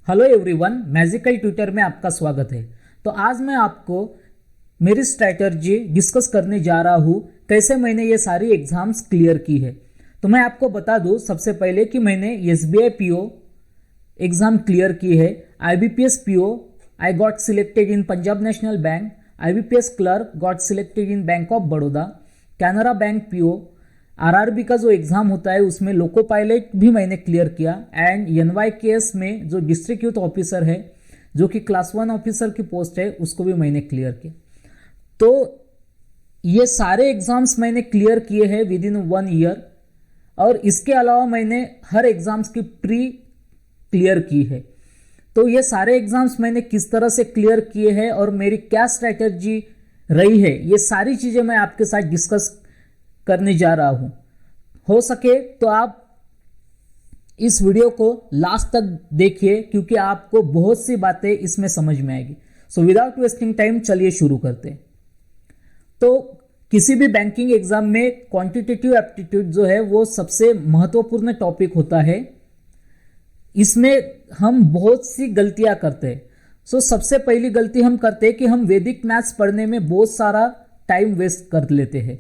Hello everyone, magical tutor में आपका स्वागत है। तो आज मैं आपको मेरी स्ट्रैटेजी डिस्कस करने जा रहा हूँ कैसे मैंने ये सारी एग्जाम्स क्लियर की है। तो मैं आपको बता दूँ सबसे पहले कि मैंने एसबीआई पीओ एग्ज़ाम क्लियर की है, IBPS PO I got selected in Punjab national bank, IBPS clerk got selected in bank of Baroda, Canara bank PO, RRB का जो एग्ज़ाम होता है उसमें लोको पायलट भी मैंने क्लियर किया एंड एनवाईकेएस में जो डिस्ट्रिक्ट यूथ ऑफिसर है जो कि क्लास 1 ऑफिसर की पोस्ट है उसको भी मैंने क्लियर किया। तो ये सारे एग्ज़ाम्स मैंने क्लियर किए हैं विद इन 1 ईयर और इसके अलावा मैंने हर एग्ज़ाम्स की प्री क्लियर की है। तो ये सारे एग्ज़ाम्स मैंने किस तरह से क्लियर किए हैं और मेरी क्या स्ट्रैटेजी रही है ये सारी चीज़ें मैं आपके साथ डिस्कस करने जा रहा हूं। हो सके तो आप इस वीडियो को लास्ट तक देखिए क्योंकि आपको बहुत सी बातें इसमें समझ में आएगी। सो विदाउट वेस्टिंग टाइम चलिए शुरू करते हैं। तो किसी भी बैंकिंग एग्जाम में क्वांटिटेटिव एप्टीट्यूड जो है वो सबसे महत्वपूर्ण टॉपिक होता है। इसमें हम बहुत सी गलतियां करते हैं। सो सबसे पहली गलती हम करते हैं कि हम वैदिक मैथ्स पढ़ने में बहुत सारा टाइम वेस्ट कर लेते हैं,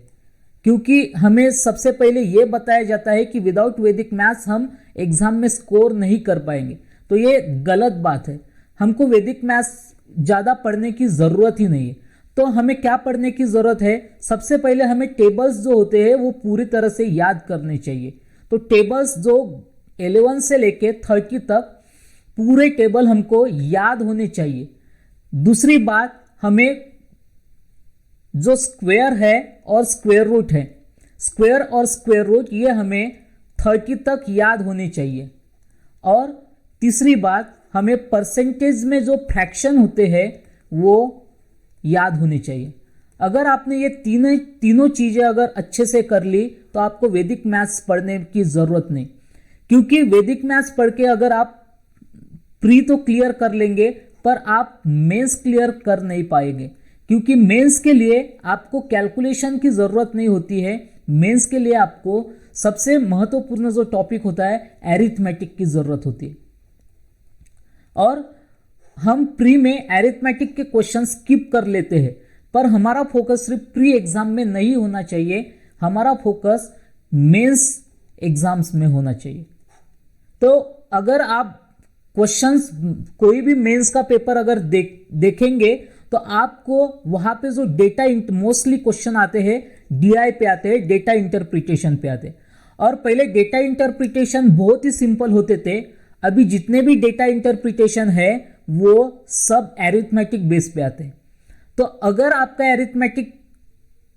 क्योंकि हमें सबसे पहले यह बताया जाता है कि विदाउट वैदिक मैथ्स हम एग्जाम में स्कोर नहीं कर पाएंगे। तो ये गलत बात है। हमको वैदिक मैथ्स ज़्यादा पढ़ने की ज़रूरत ही नहीं है। तो हमें क्या पढ़ने की ज़रूरत है? सबसे पहले हमें टेबल्स जो होते हैं वो पूरी तरह से याद करने चाहिए। तो टेबल्स जो 11 से लेके 30 तक पूरे टेबल हमको याद होने चाहिए। दूसरी बात, हमें जो स्क्वायर है और स्क्वायर रूट है, स्क्वायर और स्क्वायर रूट ये हमें 30 तक याद होने चाहिए। और तीसरी बात, हमें परसेंटेज में जो फ्रैक्शन होते हैं वो याद होने चाहिए। अगर आपने ये तीनों चीज़ें अगर अच्छे से कर ली तो आपको वैदिक मैथ्स पढ़ने की ज़रूरत नहीं, क्योंकि वैदिक मैथ्स पढ़ के अगर आप प्री तो क्लियर कर लेंगे पर आप मेंस क्लियर कर नहीं पाएंगे, क्योंकि मेंस के लिए आपको कैलकुलेशन की ज़रूरत नहीं होती है। मेंस के लिए आपको सबसे महत्वपूर्ण जो टॉपिक होता है एरिथमेटिक की ज़रूरत होती है। और हम प्री में एरिथमेटिक के क्वेश्चन स्किप कर लेते हैं, पर हमारा फोकस सिर्फ प्री एग्जाम में नहीं होना चाहिए, हमारा फोकस मेंस एग्जाम्स में होना चाहिए। तो अगर आप क्वेश्चंस कोई भी मेंस का पेपर अगर देखेंगे तो आपको वहां पे जो डेटा मोस्टली क्वेश्चन आते हैं डीआई पे आते हैं, डेटा इंटरप्रिटेशन पे आते हैं। और पहले डेटा इंटरप्रिटेशन बहुत ही सिंपल होते थे। अभी जितने भी डेटा इंटरप्रिटेशन है वो सब एरिथमेटिक बेस पे आते हैं। तो अगर आपका एरिथमेटिक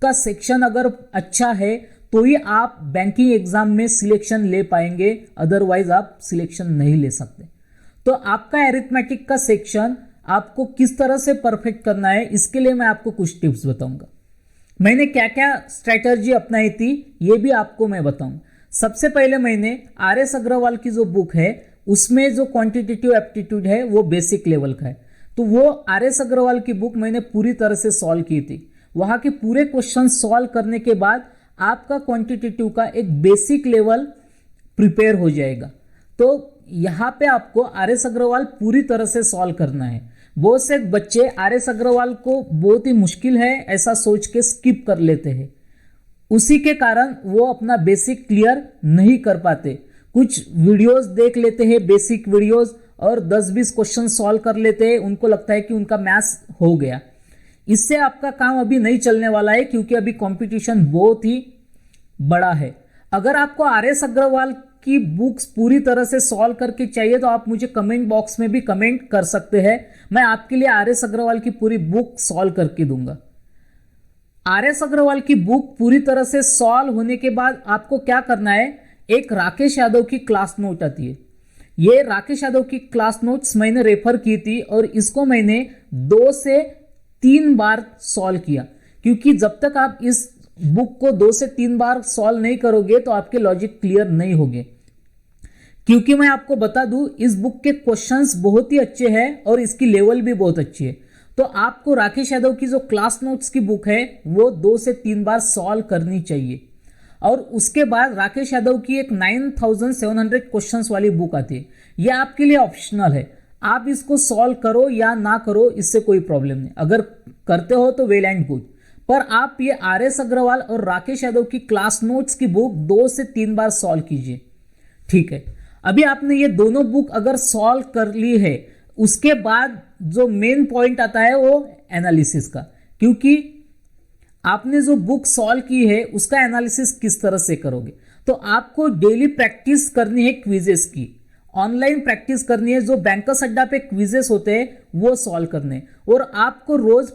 का सेक्शन अगर अच्छा है तो ही आप बैंकिंग एग्जाम में सिलेक्शन ले पाएंगे, अदरवाइज आप सिलेक्शन नहीं ले सकते। तो आपका एरिथमेटिक का सेक्शन आपको किस तरह से परफेक्ट करना है इसके लिए मैं आपको कुछ टिप्स बताऊंगा। मैंने क्या क्या स्ट्रैटेजी अपनाई थी ये भी आपको मैं बताऊंगा। सबसे पहले मैंने आर.एस. अग्रवाल की जो बुक है उसमें जो क्वांटिटेटिव एप्टीट्यूड है वो बेसिक लेवल का है। तो वो आर.एस. अग्रवाल की बुक मैंने पूरी तरह से सॉल्व की थी। वहां के पूरे क्वेश्चन सॉल्व करने के बाद आपका क्वांटिटेटिव का एक बेसिक लेवल प्रिपेयर हो जाएगा। तो यहाँ पे आपको आर.एस. अग्रवाल पूरी तरह से सॉल्व करना है। बहुत से बच्चे आर.एस. अग्रवाल को बहुत ही मुश्किल है ऐसा सोच के स्किप कर लेते हैं, उसी के कारण वो अपना बेसिक क्लियर नहीं कर पाते। कुछ वीडियोस देख लेते हैं, बेसिक वीडियोस, और 10-20 क्वेश्चन सॉल्व कर लेते हैं, उनको लगता है कि उनका मैथ्स हो गया। इससे आपका काम अभी नहीं चलने वाला है, क्योंकि अभी कंपटीशन बहुत ही बड़ा है। अगर आपको आर.एस. अग्रवाल की बुक्स पूरी तरह से सॉल्व करके चाहिए तो आप मुझे कमेंट बॉक्स में भी कमेंट कर सकते हैं। मैं आपके लिए आर.एस. अग्रवाल की पूरी बुक सॉल्व करके दूंगा। आर.एस. अग्रवाल की बुक पूरी तरह से सॉल्व होने के बाद आपको क्या करना है, एक राकेश यादव की क्लास नोट आती है। ये राकेश यादव की क्लास नोट्स मैंने रेफर की थी और इसको मैंने 2 से 3 बार सॉल्व किया, क्योंकि जब तक आप इस बुक को 2 से 3 बार सॉल्व नहीं करोगे तो आपके लॉजिक क्लियर नहीं होंगे। क्योंकि मैं आपको बता दूं इस बुक के क्वेश्चंस बहुत ही अच्छे हैं और इसकी लेवल भी बहुत अच्छी है। तो आपको राकेश यादव की जो क्लास नोट्स की बुक है वो 2 से 3 बार सॉल्व करनी चाहिए। और उसके बाद राकेश यादव की एक 9700 क्वेश्चंस वाली बुक आती है। यह आपके लिए ऑप्शनल है। आप इसको सॉल्व करो या ना करो, इससे कोई प्रॉब्लम नहीं, अगर करते हो तो वेल एंड गुड। पर आप ये आर.एस. अग्रवाल और राकेश यादव की क्लास नोट्स की बुक 2 से 3 बार सॉल्व कीजिए, ठीक है। अभी आपने ये दोनों बुक अगर सॉल्व कर ली है, उसके बाद जो मेन पॉइंट आता है वो एनालिसिस का, क्योंकि आपने जो बुक सॉल्व की है उसका एनालिसिस किस तरह से करोगे। तो आपको डेली प्रैक्टिस करनी है क्विजेस की, ऑनलाइन प्रैक्टिस करनी है, जो बैंकर्स अड्डा पे क्विजेस होते हैं वो सॉल्व करने, और आपको रोज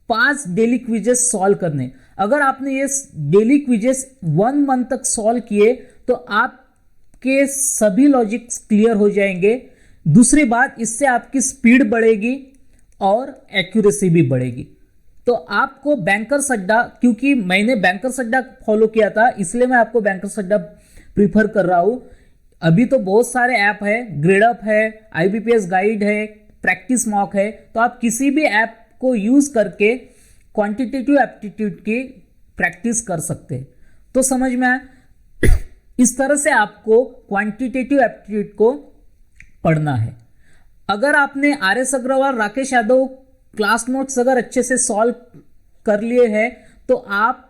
5 डेली क्विजेस सॉल्व करने। अगर आपने ये डेली क्विजेस 1 मंथ तक सॉल्व किए तो आपके सभी लॉजिक्स क्लियर हो जाएंगे। दूसरी बात, इससे आपकी स्पीड बढ़ेगी और एक्यूरेसी भी बढ़ेगी। तो आपको बैंकर्स अड्डा, क्योंकि मैंने बैंकर्स अड्डा फॉलो किया था इसलिए मैं आपको बैंकर्स अड्डा प्रीफर कर रहा हूं। अभी तो बहुत सारे ऐप है, ग्रेडअप है, IBPS गाइड है, प्रैक्टिस मॉक है, तो आप किसी भी ऐप को यूज करके क्वांटिटेटिव एप्टीट्यूड की प्रैक्टिस कर सकते हैं। तो समझ में आया? इस तरह से आपको क्वांटिटेटिव एप्टीट्यूड को पढ़ना है। अगर आपने R S. Agarwal, Rakesh Yadav class notes अगर अच्छे से सॉल्व कर लिए हैं तो आप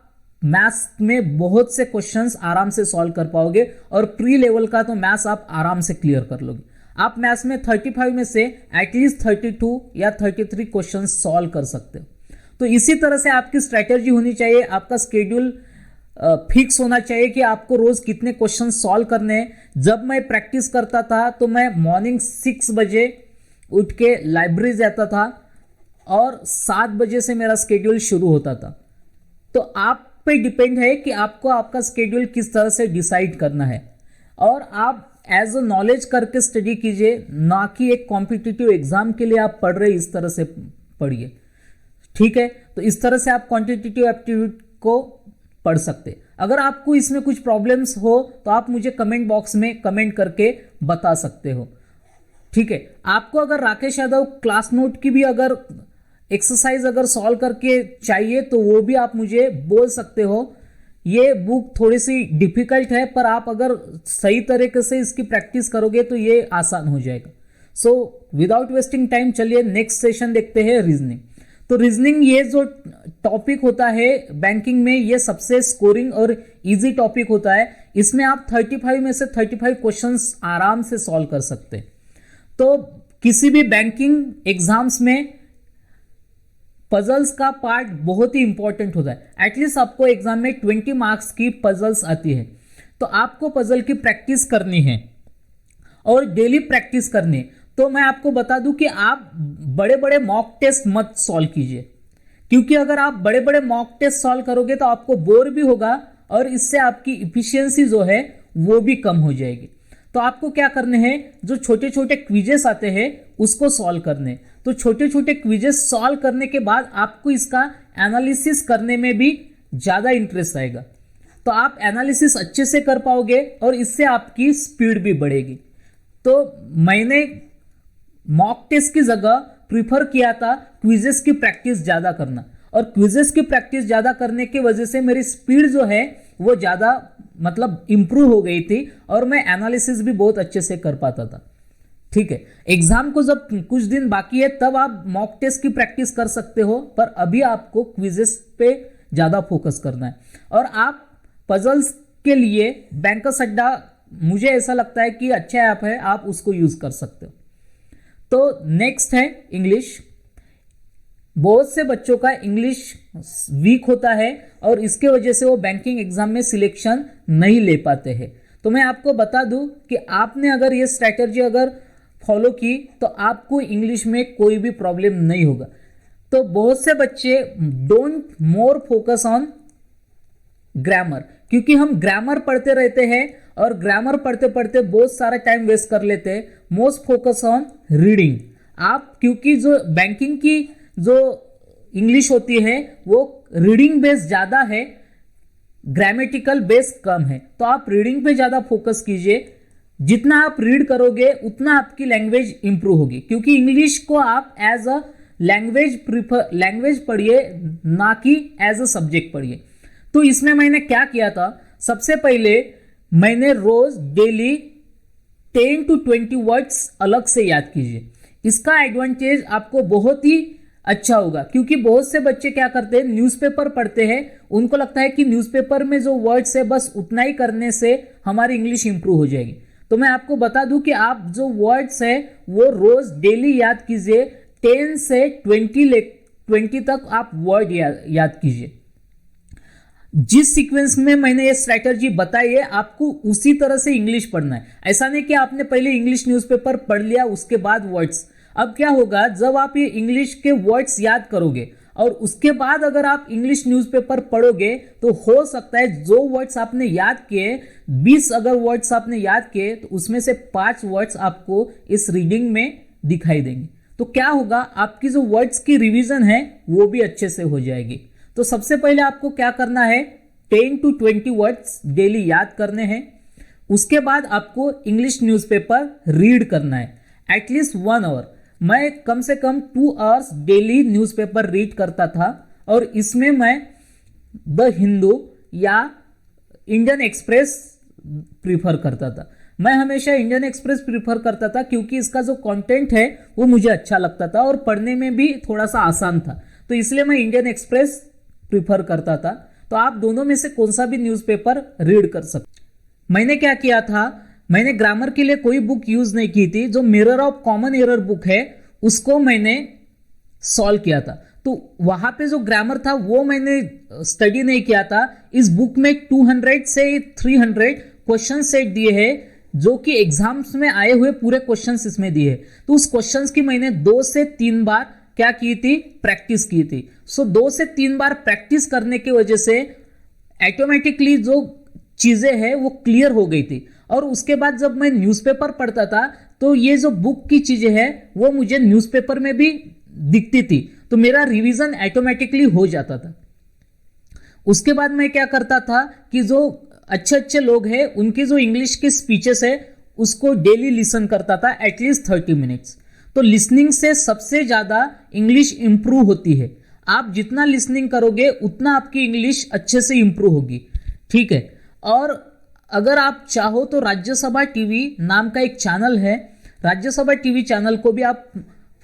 मैथ्स में बहुत से क्वेश्चंस आराम से सॉल्व कर पाओगे, और प्री लेवल का तो मैथ्स आप आराम से क्लियर कर लोगे। आप मैथ्स में 35 में से एटलीस्ट 32 या 33 क्वेश्चंस सॉल्व कर सकते हो। तो इसी तरह से आपकी स्ट्रैटेजी होनी चाहिए, आपका स्केड्यूल फिक्स होना चाहिए कि आपको रोज कितने क्वेश्चन सॉल्व करने हैं। जब मैं प्रैक्टिस करता था तो मैं मॉर्निंग 6 बजे उठ के लाइब्रेरी जाता था और 7 बजे से मेरा स्केड्यूल शुरू होता था। तो आप पे डिपेंड है कि आपको आपका स्केड्यूल किस तरह से डिसाइड करना है, और आप एज अ नॉलेज करके स्टडी कीजिए, ना कि एक कॉम्पिटिटिव एग्जाम के लिए आप पढ़ रहे इस तरह से पढ़िए, ठीक है। तो इस तरह से आप क्वांटिटेटिव एप्टीट्यूड को पढ़ सकते। अगर आपको इसमें कुछ प्रॉब्लम्स हो तो आप मुझे कमेंट बॉक्स में कमेंट करके बता सकते हो, ठीक है। आपको अगर राकेश यादव क्लास नोट की भी अगर एक्सरसाइज अगर सॉल्व करके चाहिए तो वो भी आप मुझे बोल सकते हो। ये बुक थोड़ी सी डिफिकल्ट है, पर आप अगर सही तरीके से इसकी प्रैक्टिस करोगे तो ये आसान हो जाएगा। सो विदाउट वेस्टिंग टाइम चलिए नेक्स्ट सेशन देखते हैं, रीजनिंग। तो रीजनिंग ये जो टॉपिक होता है बैंकिंग में, ये सबसे स्कोरिंग और इजी टॉपिक होता है। इसमें आप 35 में से 35 क्वेश्चंस आराम से सॉल्व कर सकते हैं। तो किसी भी बैंकिंग एग्जाम्स में पजल्स का पार्ट बहुत ही इंपॉर्टेंट होता है। एटलीस्ट आपको एग्जाम में 20 मार्क्स की पजल्स आती है, तो आपको पजल की प्रैक्टिस करनी है और डेली प्रैक्टिस करनी है। तो मैं आपको बता दूं कि आप बड़े बड़े मॉक टेस्ट मत सॉल्व कीजिए, क्योंकि अगर आप बड़े बड़े मॉक टेस्ट सॉल्व करोगे तो आपको बोर भी होगा और इससे आपकी इफिशियंसी जो है वो भी कम हो जाएगी। तो आपको क्या करने हैं, जो छोटे छोटे क्विजेस आते हैं उसको सॉल्व करने। तो छोटे छोटे क्विजेस सॉल्व करने के बाद आपको इसका एनालिसिस करने में भी ज्यादा इंटरेस्ट आएगा, तो आप एनालिसिस अच्छे से कर पाओगे और इससे आपकी स्पीड भी बढ़ेगी। तो मैंने मॉक टेस्ट की जगह प्रीफर किया था क्विजेस की प्रैक्टिस ज्यादा करना, और क्विजेस की प्रैक्टिस ज्यादा करने की वजह से मेरी स्पीड जो है वो ज्यादा मतलब इंप्रूव हो गई थी और मैं एनालिसिस भी बहुत अच्छे से कर पाता था, ठीक है। एग्जाम को जब कुछ दिन बाकी है तब आप मॉक टेस्ट की प्रैक्टिस कर सकते हो, पर अभी आपको क्विजेस पे ज्यादा फोकस करना है। और आप पजल्स के लिए बैंकर्स अड्डा मुझे ऐसा लगता है कि अच्छा ऐप है, आप उसको यूज कर सकते हो। तो नेक्स्ट है इंग्लिश। बहुत से बच्चों का इंग्लिश वीक होता है और इसके वजह से वो बैंकिंग एग्जाम में सिलेक्शन नहीं ले पाते हैं। तो मैं आपको बता दूं कि आपने अगर ये स्ट्रैटेजी अगर फॉलो की तो आपको इंग्लिश में कोई भी प्रॉब्लम नहीं होगा। तो बहुत से बच्चे don't more focus on grammar, क्योंकि हम ग्रामर पढ़ते रहते हैं और ग्रामर पढ़ते पढ़ते बहुत सारा टाइम वेस्ट कर लेते हैं। मोस्ट फोकस ऑन रीडिंग आप, क्योंकि जो बैंकिंग की जो इंग्लिश होती है वो रीडिंग बेस ज्यादा है, ग्रामेटिकल बेस कम है। तो आप रीडिंग पे ज्यादा फोकस कीजिए। जितना आप रीड करोगे उतना आपकी लैंग्वेज इंप्रूव होगी, क्योंकि इंग्लिश को आप एज अ लैंग्वेज पढ़िए, ना कि एज अ सब्जेक्ट पढ़िए। तो इसमें मैंने क्या किया था, सबसे पहले मैंने रोज डेली 10 to 20 वर्ड्स अलग से याद कीजिए। इसका एडवांटेज आपको बहुत ही अच्छा होगा, क्योंकि बहुत से बच्चे क्या करते हैं, न्यूज़पेपर पढ़ते हैं, उनको लगता है कि न्यूज़पेपर में जो वर्ड्स है बस उतना ही करने से हमारी इंग्लिश इंप्रूव हो जाएगी। तो मैं आपको बता दूं कि आप जो वर्ड्स है वो रोज डेली याद कीजिए। 10 से 20 तक आप वर्ड याद कीजिए। जिस सीक्वेंस में मैंने ये स्ट्रैटेजी बताई है आपको उसी तरह से इंग्लिश पढ़ना है। ऐसा नहीं कि आपने पहले इंग्लिश न्यूज़पेपर पढ़ लिया उसके बाद वर्ड्स। अब क्या होगा, जब आप ये इंग्लिश के वर्ड्स याद करोगे और उसके बाद अगर आप इंग्लिश न्यूज़पेपर पढ़ोगे तो हो सकता है जो वर्ड्स आपने याद किए, 20 अगर वर्ड्स आपने याद किए तो उसमें से 5 वर्ड्स आपको इस रीडिंग में दिखाई देंगे। तो क्या होगा, आपकी जो वर्ड्स की रिवीजन है वो भी अच्छे से हो जाएगी। तो सबसे पहले आपको क्या करना है, 10 to 20 वर्ड्स डेली याद करने हैं। उसके बाद आपको इंग्लिश न्यूज़पेपर रीड करना है एटलीस्ट 1 आवर। मैं कम से कम 2 आवर्स डेली न्यूज़पेपर रीड करता था और इसमें मैं द हिंदू या इंडियन एक्सप्रेस प्रीफर करता था। मैं हमेशा इंडियन एक्सप्रेस प्रीफर करता था क्योंकि इसका जो कंटेंट है वो मुझे अच्छा लगता था और पढ़ने में भी थोड़ा सा आसान था, तो इसलिए मैं इंडियन एक्सप्रेस प्रीफर करता था। तो आप दोनों में से कौन सा भी न्यूज़पेपर रीड कर सकते। मैंने क्या किया था, मैंने ग्रामर के लिए कोई बुक यूज नहीं की थी। जो mirror of common error book है उसको मैंने सॉल्व किया था। तो वहां पे जो ग्रामर था वो मैंने स्टडी नहीं किया था। इस बुक में 200 से 300 क्वेश्चन सेट दिए हैं जो कि एग्जाम्स में आए हुए पूरे क्वेश्चंस इसमें दिए हैं। तो उस क्वेश्चंस की मैंने 2 से 3 बार क्या की थी, प्रैक्टिस की थी। सो 2 से 3 बार प्रैक्टिस करने की वजह से ऑटोमेटिकली जो चीजें हैं वो क्लियर हो गई थी। और उसके बाद जब मैं न्यूज़पेपर पढ़ता था तो ये जो बुक की चीजें हैं वो मुझे न्यूज़पेपर में भी दिखती थी, तो मेरा रिवीजन ऑटोमेटिकली हो जाता था। उसके बाद मैं क्या करता था कि जो अच्छे अच्छे लोग हैं उनकी जो इंग्लिश के स्पीचेस है उसको डेली लिसन करता था एटलीस्ट 30 मिनट्स। तो लिसनिंग से सबसे ज्यादा इंग्लिश इंप्रूव होती है। आप जितना लिसनिंग करोगे उतना आपकी इंग्लिश अच्छे से इंप्रूव होगी, ठीक है। और अगर आप चाहो तो राज्यसभा टीवी नाम का एक चैनल है, राज्यसभा टीवी चैनल को भी आप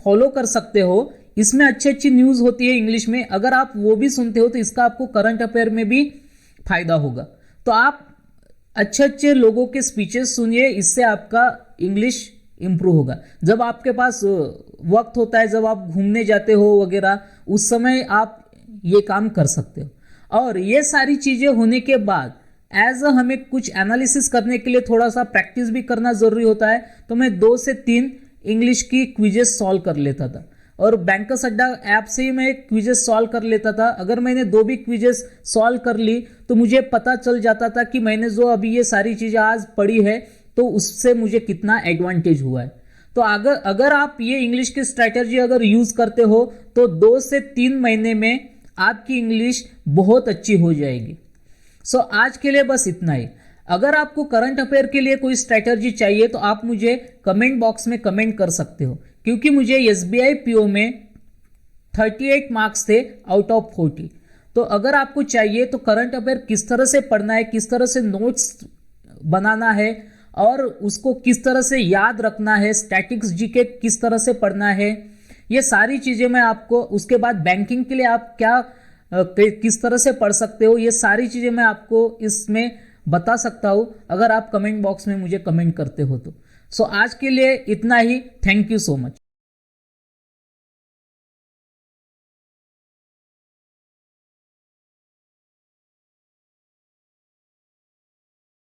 फॉलो कर सकते हो। इसमें अच्छी अच्छी न्यूज़ होती है इंग्लिश में। अगर आप वो भी सुनते हो तो इसका आपको करंट अफेयर में भी फायदा होगा। तो आप अच्छे अच्छे लोगों के स्पीचेस सुनिए, इससे आपका इंग्लिश इंप्रूव होगा। जब आपके पास वक्त होता है, जब आप घूमने जाते हो वगैरह, उस समय आप ये काम कर सकते हो। और ये सारी चीज़ें होने के बाद हमें कुछ एनालिसिस करने के लिए थोड़ा सा प्रैक्टिस भी करना जरूरी होता है। तो मैं 2 से 3 इंग्लिश की क्विजेस सॉल्व कर लेता था और बैंकर्स अड्डा ऐप से ही मैं क्विजेस सॉल्व कर लेता था। अगर मैंने 2 भी क्विजेस सॉल्व कर ली तो मुझे पता चल जाता था कि मैंने जो अभी ये सारी चीज़ें आज पढ़ी है तो उससे मुझे कितना एडवांटेज हुआ है। तो अगर आप ये इंग्लिश की स्ट्रैटेजी अगर यूज़ करते हो तो 2 से 3 महीने में आपकी इंग्लिश बहुत अच्छी हो जाएगी। सो आज के लिए बस इतना ही। अगर आपको करंट अफेयर के लिए कोई स्ट्रैटेजी चाहिए तो आप मुझे कमेंट बॉक्स में कमेंट कर सकते हो, क्योंकि मुझे SBI PO में 38 मार्क्स थे आउट ऑफ 40। तो अगर आपको चाहिए तो करंट अफेयर किस तरह से पढ़ना है, किस तरह से नोट्स बनाना है और उसको किस तरह से याद रखना है, स्टैटिक्स जीके किस तरह से पढ़ना है, ये सारी चीज़ें मैं आपको, उसके बाद बैंकिंग के लिए आप क्या किस तरह से पढ़ सकते हो, ये सारी चीज़ें मैं आपको इसमें बता सकता हूँ अगर आप कमेंट बॉक्स में मुझे कमेंट करते हो तो। सो आज के लिए इतना ही। Thank you so much.